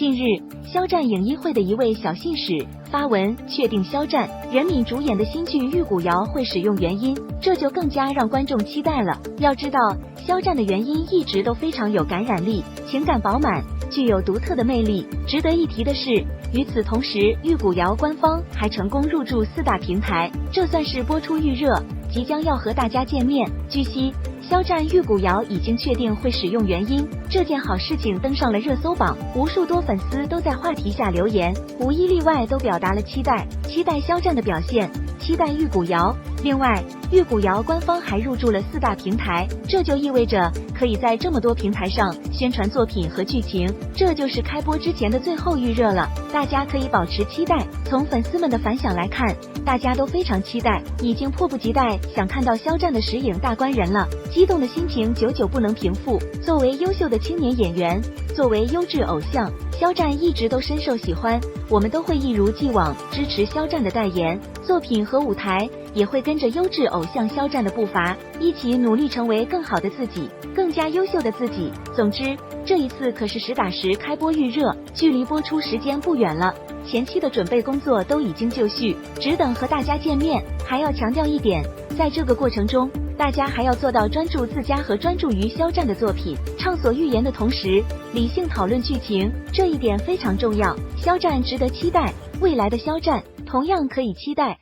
近日，肖战影艺会的一位小信使发文确定肖战、任敏主演的新剧《玉骨遥》会使用原音，这就更加让观众期待了。要知道，肖战的原音一直都非常有感染力，情感饱满，具有独特的魅力。值得一提的是，与此同时，《玉骨遥》官方还成功入驻4大平台，这算是播出预热，即将要和大家见面。据悉，肖战《玉骨遥》已经确定会使用原音，这件好事情登上了热搜榜，无数多粉丝都在话题下留言，无一例外都表达了期待肖战的表现，期待《玉骨遥》。另外，《玉骨遥》官方还入驻了4大平台，这就意味着可以在这么多平台上宣传作品和剧情，这就是开播之前的最后预热了，大家可以保持期待。从粉丝们的反响来看，大家都非常期待，已经迫不及待想看到肖战的实影大观人了，激动的心情久久不能平复。作为优秀的青年演员，作为优质偶像，肖战一直都深受喜欢，我们都会一如既往支持肖战的代言作品和舞台，也会跟着优质偶像肖战的步伐，一起努力成为更好的自己，更加优秀的自己。总之，这一次可是实打实开播预热，距离播出时间不远了，前期的准备工作都已经就绪，只等和大家见面。还要强调一点，在这个过程中，大家还要做到专注自家和专注于肖战的作品，畅所欲言的同时，理性讨论剧情，这一点非常重要。肖战值得期待，未来的肖战同样可以期待。